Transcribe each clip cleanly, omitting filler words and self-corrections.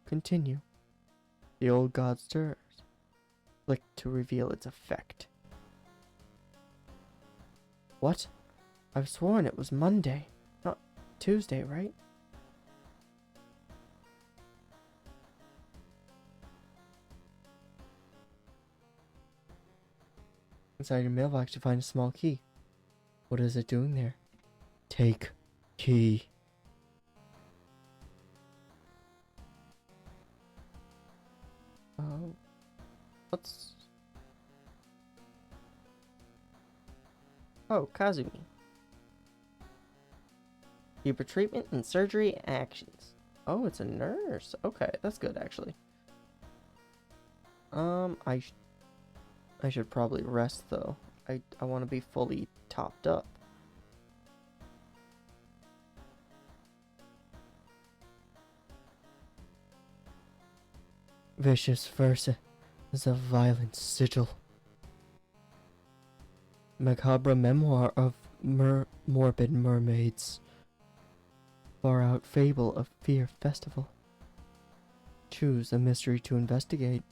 Continue. The old god stirs. Click to reveal its effect. What? I've sworn it was Monday, not Tuesday, right? Inside your mailbox, you find a small key. What is it doing there? Take key. What's... Oh, Kazumi. Key for treatment and surgery actions. Oh, it's a nurse. Okay, that's good, actually. I should probably rest, though. I want to be fully topped up. Vicious verse is a violent sigil. Macabre memoir of morbid mermaids. Far out fable of fear festival. Choose a mystery to investigate.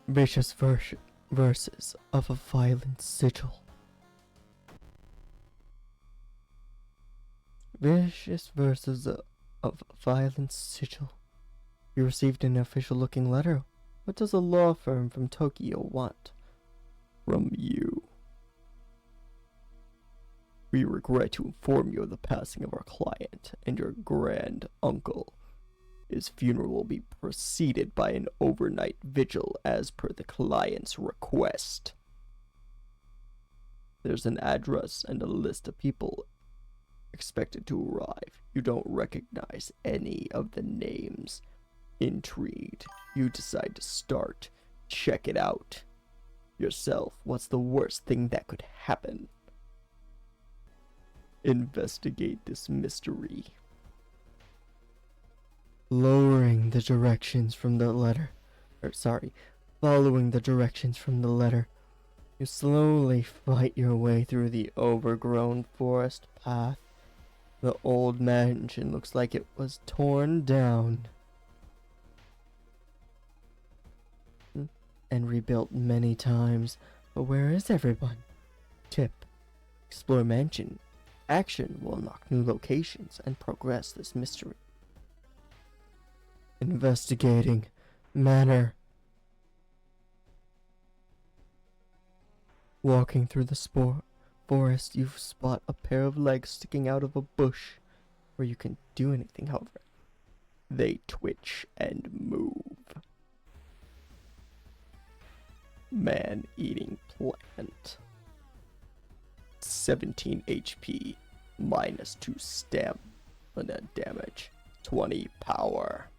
Vicious verses of a violent sigil. Vicious verses of a violent sigil. You received an official-looking letter. What does a law firm from Tokyo want? From you. We regret to inform you of the passing of our client and your grand uncle. His funeral will be preceded by an overnight vigil as per the client's request. There's an address and a list of people expected to arrive. You don't recognize any of the names. Intrigued, you decide to start. Check it out yourself. What's the worst thing that could happen? Investigate this mystery. Following the directions from the letter, you slowly fight your way through the overgrown forest path. The old mansion looks like it was torn down and rebuilt many times, but where is everyone? Tip: explore mansion. Action will unlock new locations and progress this mystery. Investigating manor. Walking through the forest, you spot a pair of legs sticking out of a bush. Where you can do anything, however, they twitch and move. Man-eating plant. 17 HP, -2 stamina damage, 20 power.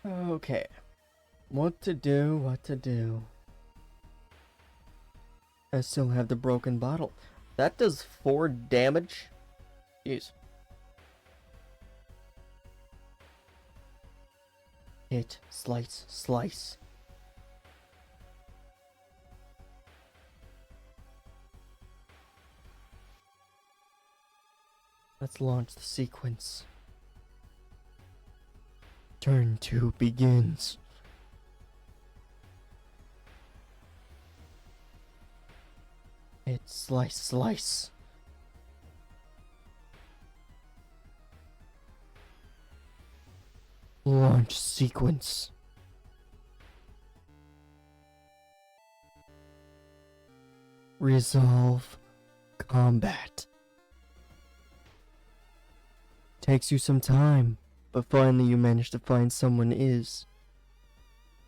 Okay, what to do. I still have the broken bottle. That does 4 damage. Jeez. Hit, slice, slice. Let's launch the sequence. Turn 2 begins. Hit, slice, slice. Launch sequence. Resolve combat. Takes you some time, but finally you manage to find someone is.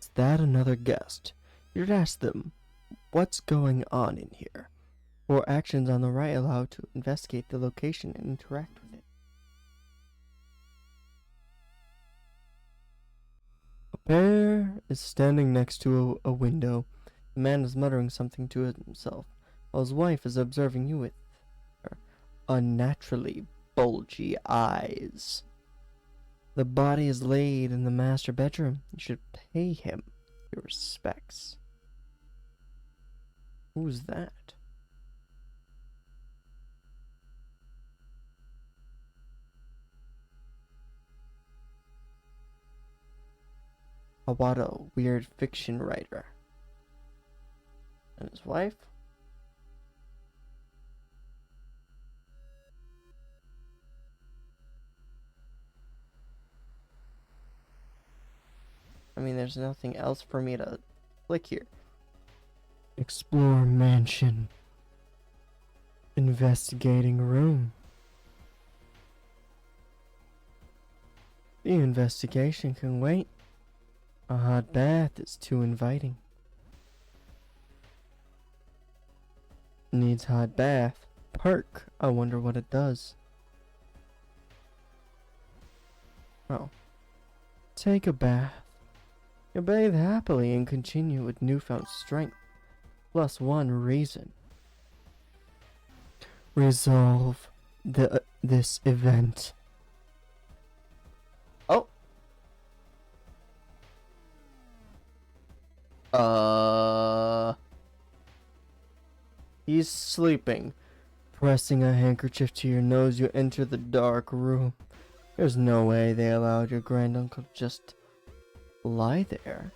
Is that another guest? You'd ask them, what's going on in here? Or actions on the right allow to investigate the location and interact with it. A pair is standing next to a window. The man is muttering something to himself, while his wife is observing you with her unnaturally bulgy eyes. The body is laid in the master bedroom. You should pay him your respects. Who's that? Awado, weird fiction writer. And his wife? I mean, there's nothing else for me to click here. Explore mansion. Investigating room. The investigation can wait. A hot bath is too inviting. Needs hot bath. Perk. I wonder what it does. Oh. Take a bath. You bathe happily and continue with newfound strength. +1 reason. Resolve this event. Oh. He's sleeping. Pressing a handkerchief to your nose, you enter the dark room. There's no way they allowed your granduncle to just lie there.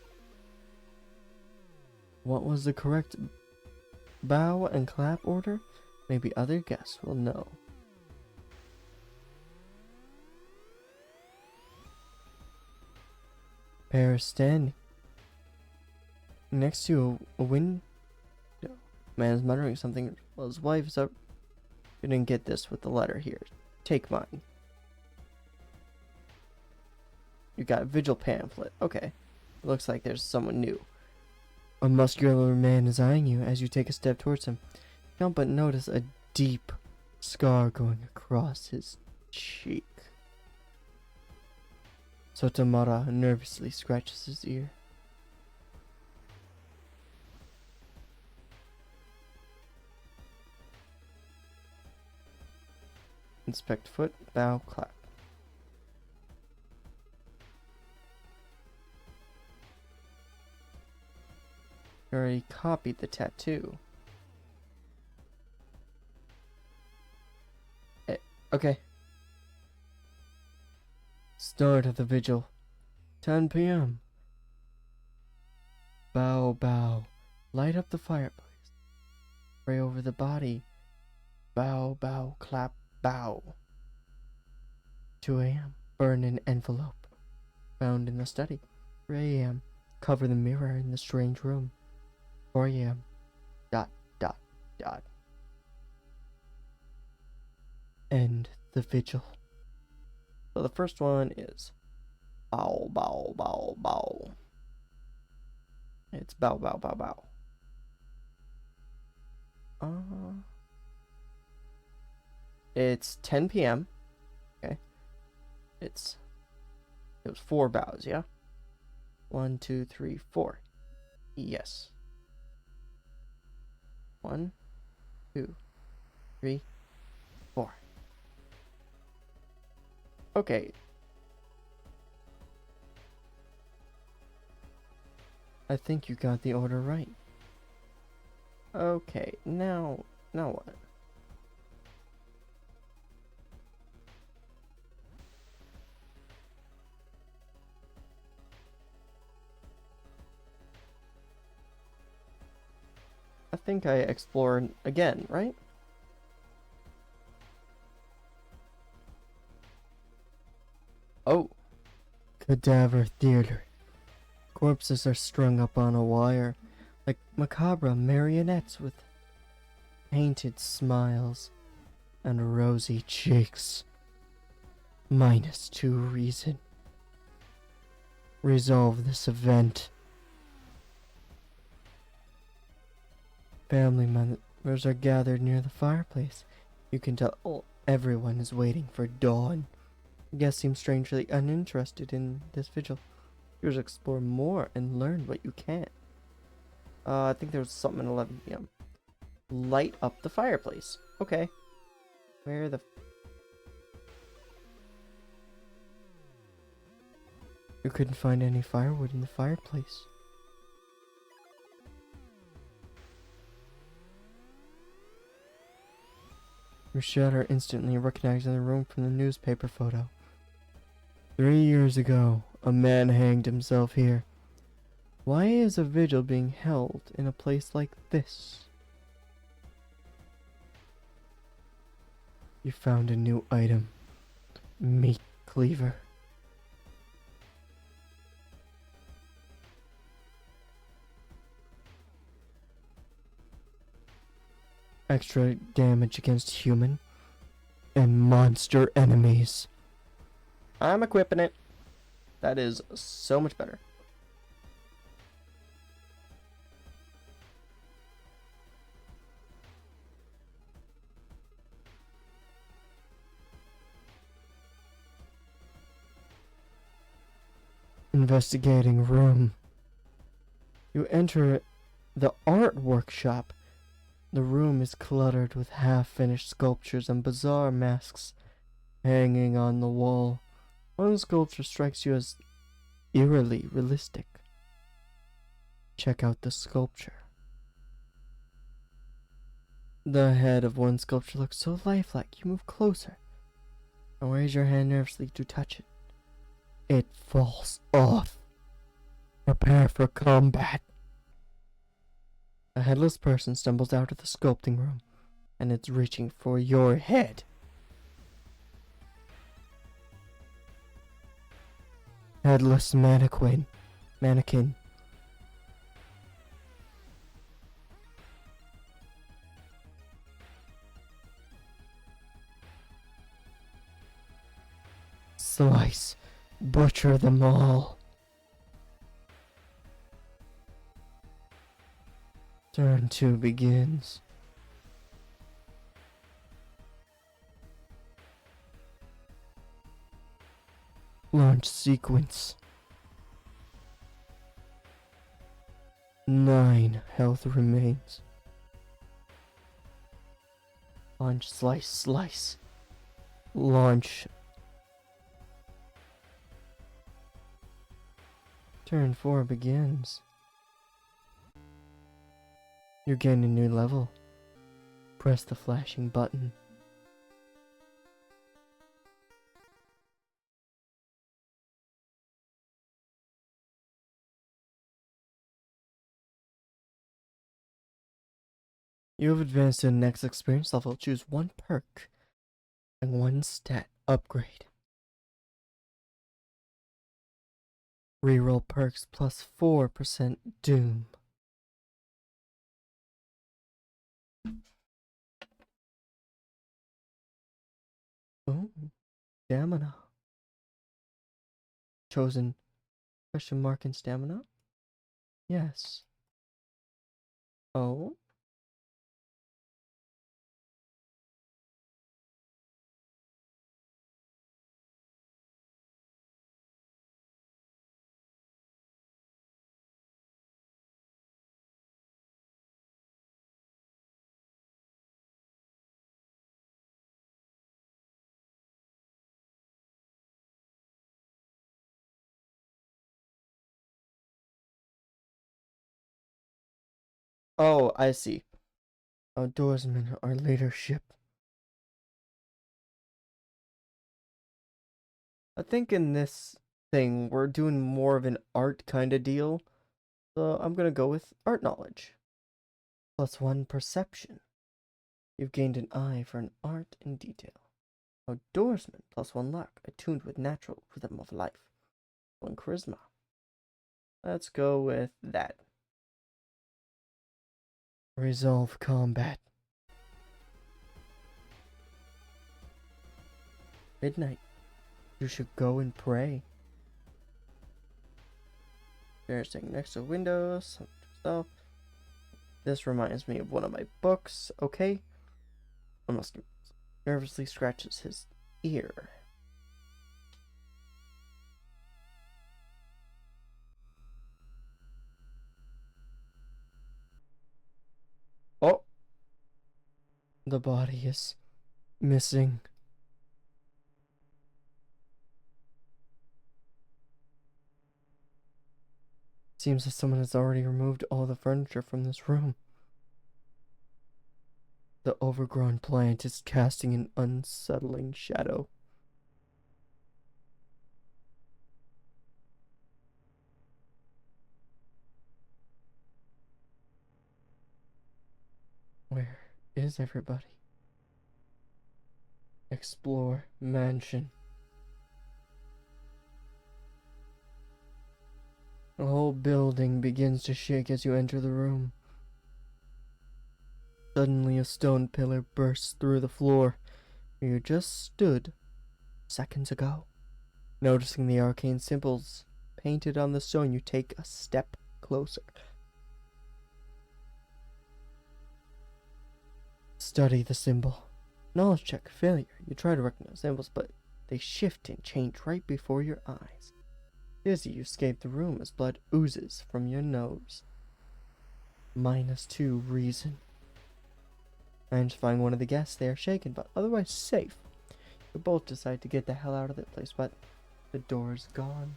What was the correct bow and clap order? Maybe other guests will know. Pair standing next to a window. Man is muttering something while his wife is up. You didn't get this with the letter here. Take mine. You got a vigil pamphlet. Okay. Looks like there's someone new. A muscular man is eyeing you as you take a step towards him. You can't but notice a deep scar going across his cheek. Sotomara nervously scratches his ear. Inspect foot, bow, clap. You already copied the tattoo. Okay. Start of the vigil. 10 p.m. Bow, bow. Light up the fireplace. Pray over the body. Bow, bow, clap, bow. 2 a.m. Burn an envelope. Found in the study. 3 a.m. Cover the mirror in the strange room. 4 a.m. ... End the vigil. So the first one is bow, bow, bow, bow. It's bow, bow, bow, bow. It's 10 p.m. Okay. It was 4 bows, yeah? 1, 2, 3, 4. Yes. 1, 2, 3, 4. Okay. I think you got the order right. Okay, now what? I think I explore again, right? Oh. Cadaver theater. Corpses are strung up on a wire, like macabre marionettes with painted smiles and rosy cheeks. -2 reason. Resolve this event. Family members are gathered near the fireplace. You can tell everyone is waiting for dawn. Guests seem strangely uninterested in this vigil. Yours explore more and learn what you can. I think there was something at 11 p.m. Light up the fireplace. Okay. Where the... You couldn't find any firewood in the fireplace. You shudder instantly, recognizing the room from the newspaper photo. 3 years ago, a man hanged himself here. Why is a vigil being held in a place like this? You found a new item. Meat cleaver. Extra damage against human and monster enemies. I'm equipping it. That is so much better. Investigating room. You enter the art workshop. The room is cluttered with half-finished sculptures and bizarre masks hanging on the wall. One sculpture strikes you as eerily realistic. Check out the sculpture. The head of one sculpture looks so lifelike, you move closer and raise your hand nervously to touch it. It falls off. Prepare for combat. A headless person stumbles out of the sculpting room, and it's reaching for your head. Headless mannequin. Slice. Butcher them all. Turn 2 begins. Launch sequence. 9 health remains. Launch, slice. Launch. Turn 4 begins. You gain a new level. Press the flashing button. You have advanced to the next experience level. Choose 1 perk and 1 stat upgrade. Reroll perks plus 4% doom. Oh, stamina. Chosen question mark in stamina? Yes. Oh. Oh, I see. Outdoorsmen are leadership. I think in this thing, we're doing more of an art kind of deal. So I'm gonna go with art knowledge. Plus 1 perception. You've gained an eye for an art and detail. Outdoorsman, plus 1 luck, attuned with natural rhythm of life. 1 charisma. Let's go with that. Resolve combat. Midnight. You should go and pray. They're sitting next to windows. Stuff. This reminds me of one of my books. Okay. Almost nervously scratches his ear. The body is missing. Seems that someone has already removed all the furniture from this room. The overgrown plant is casting an unsettling shadow. Where is everybody? Explore mansion. The whole building begins to shake as you enter the room. Suddenly a stone pillar bursts through the floor where you just stood seconds ago. Noticing the arcane symbols painted on the stone, you take a step closer. Study the symbol. Knowledge check, failure. You try to recognize symbols, but they shift and change right before your eyes. Dizzy, you escape the room as blood oozes from your nose. -2 reason. Manage to find one of the guests. They are shaken, but otherwise safe. You both decide to get the hell out of that place, but the door is gone.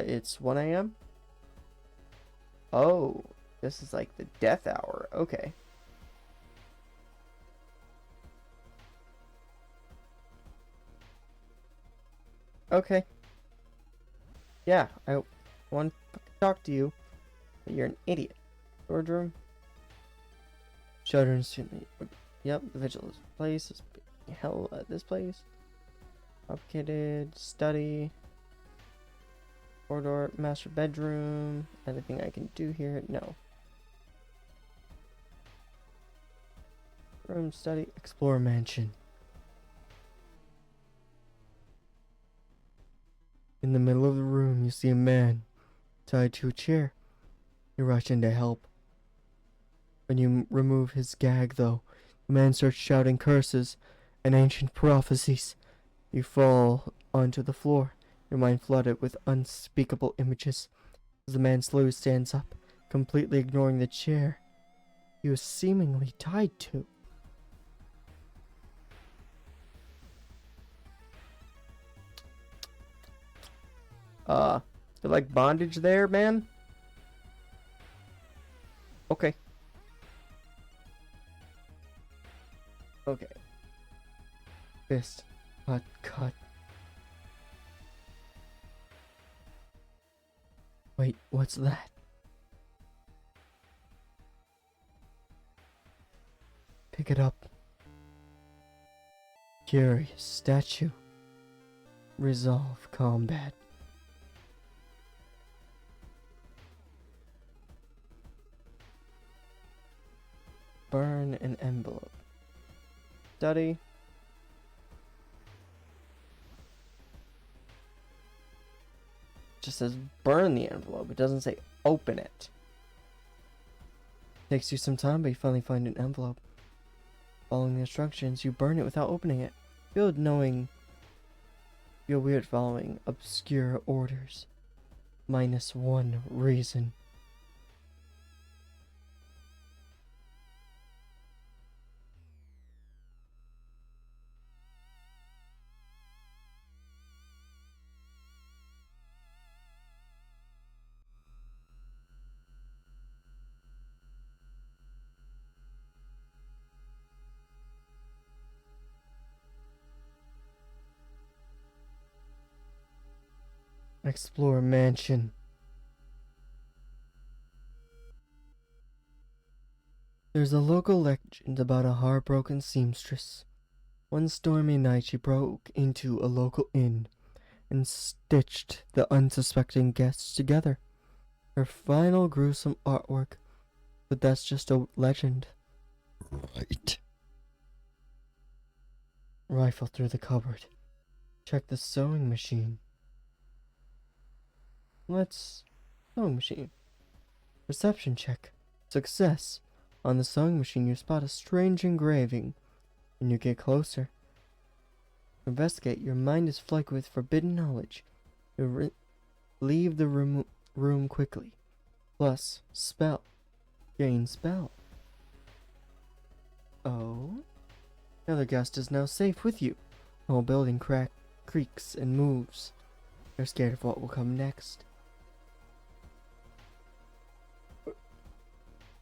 It's 1 a.m. Oh, this is like the death hour. Okay. Okay. Yeah, I want to talk to you, but you're an idiot. Storage room. Shudder instantly. Yep, the vigilance place is hell at this place. Complicated study. Corridor, master bedroom. Anything I can do here? No. Room, study, explore mansion. In the middle of the room, you see a man tied to a chair. You rush in to help. When you remove his gag, though, the man starts shouting curses and ancient prophecies. You fall onto the floor, your mind flooded with unspeakable images, as the man slowly stands up, completely ignoring the chair he was seemingly tied to. You like bondage there, man? Okay. Okay. Fist. Cut, cut. Wait, what's that? Pick it up. Curious statue. Resolve combat. Burn an envelope. Study. Just says burn the envelope. It doesn't say open it. Takes you some time, but you finally find an envelope. Following the instructions, you burn it without opening it. Feel weird following obscure orders. -1 reason. Explore mansion. There's a local legend about a heartbroken seamstress. One stormy night she broke into a local inn and stitched the unsuspecting guests together. Her final gruesome artwork, but that's just a legend. Right. Rifle through the cupboard. Check the sewing machine. Sewing machine. Perception check. Success. On the sewing machine, you spot a strange engraving. When you get closer, Investigate. Your mind is flooded with forbidden knowledge. Leave the room quickly. Plus, spell. Gain spell. Oh? The other guest is now safe with you. The whole building creaks and moves. They're scared of what will come next.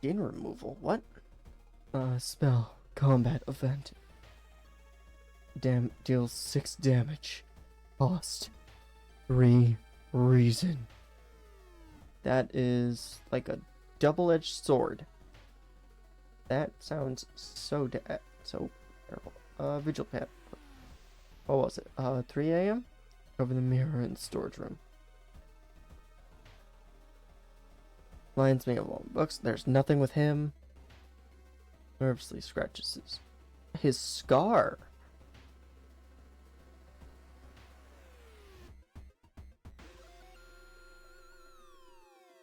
Gain removal? What? Spell. Combat event. Deals 6 damage. Cost 3 reason. That is like a double-edged sword. That sounds so terrible. Vigil pad. What was it? 3 a.m.? Over the mirror in the storage room. Lines me of all books. There's nothing with him. Nervously scratches his scar.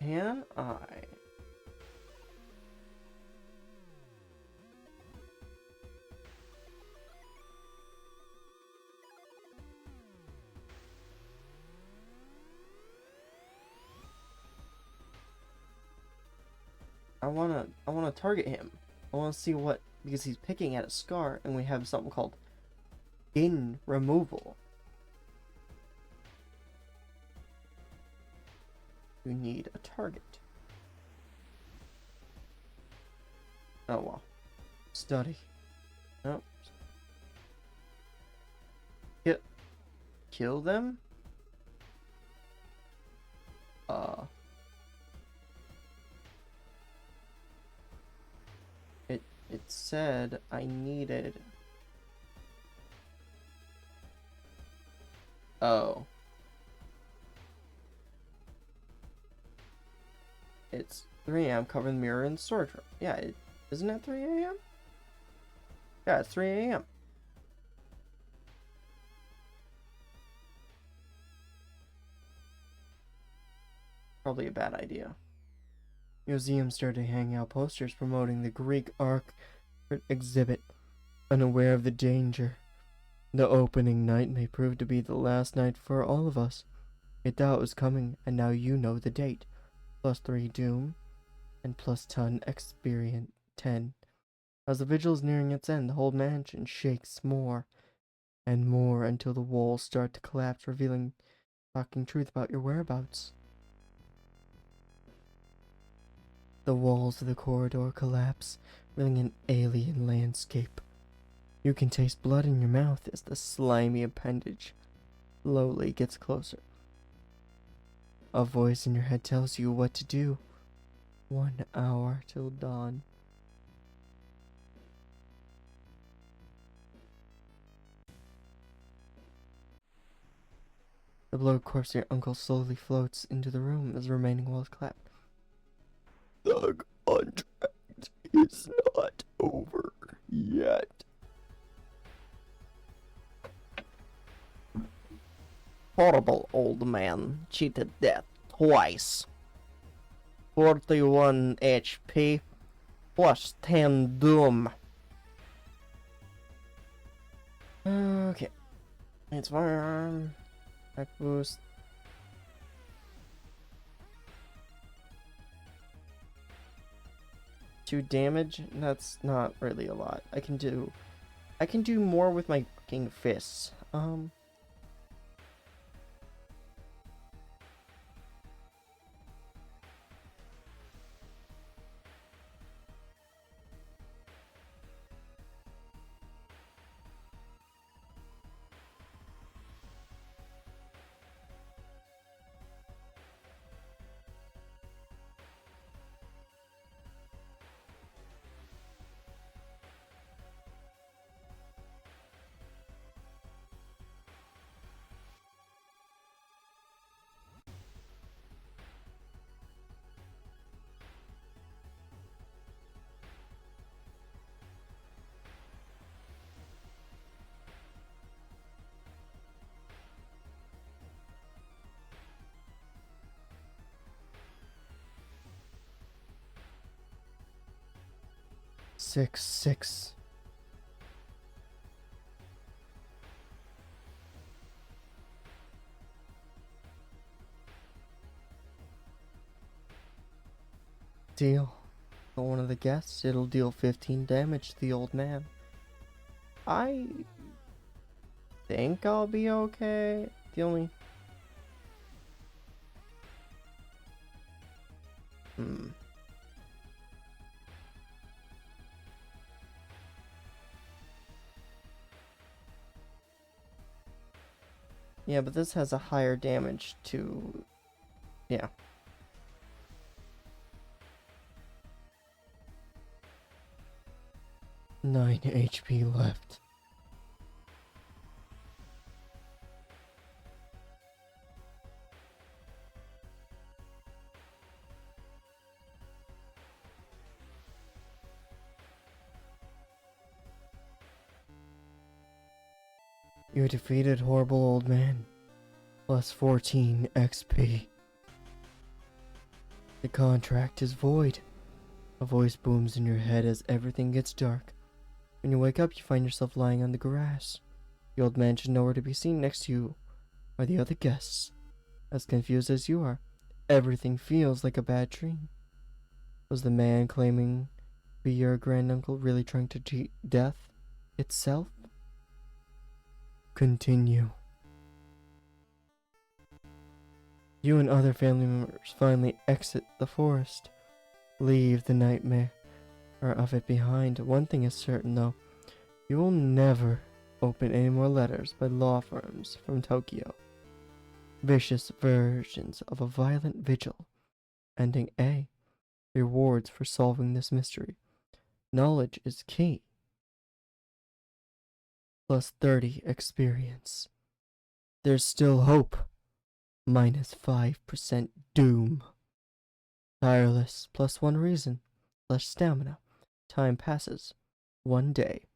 Can I? I wanna target him. I wanna see what, because he's picking at a scar, and we have something called gain removal. We need a target. Oh well. Study. Nope. Kill them? It said I needed... Oh. It's 3 a.m. Cover the mirror in the storage room. Yeah, isn't it 3 a.m.? Yeah, it's 3 a.m. Probably a bad idea. Museums started hanging out posters promoting the Greek art exhibit, unaware of the danger. The opening night may prove to be the last night for all of us. You thought it was coming, and now you know the date. +3 doom, and +10 experience 10. As the vigil is nearing its end, the whole mansion shakes more and more until the walls start to collapse, revealing shocking truth about your whereabouts. The walls of the corridor collapse, revealing an alien landscape. You can taste blood in your mouth as the slimy appendage slowly gets closer. A voice in your head tells you what to do. 1 hour till dawn. The bloated corpse of your uncle slowly floats into the room as the remaining walls collapse. The contract is not over yet. Horrible old man, cheated death twice. 41 HP +10 doom. Okay. It's firearm. Back boost. 2 damage. That's not really a lot. I can do more with my fucking fists. 6. deal. For one of the guests, it'll deal 15 damage to the old man. I think I'll be okay. The only... Yeah, but this has a higher damage to... Yeah. Nine HP left. You defeated horrible old man. Plus 14 XP. The contract is void. A voice booms in your head as everything gets dark. When you wake up, you find yourself lying on the grass. The old man should nowhere to be seen. Next to you are the other guests. As confused as you are, everything feels like a bad dream. Was the man claiming to be your granduncle really trying to cheat death itself? Continue. You and other family members finally exit the forest. Leave the nightmare of it behind. One thing is certain though, you will never open any more letters by law firms from Tokyo. Vicious versions of a violent vigil. Ending A. Rewards for solving this mystery. Knowledge is key. Plus 30 experience. There's still hope. Minus 5% doom. Tireless, plus 1 reason. Less stamina. Time passes. 1 day.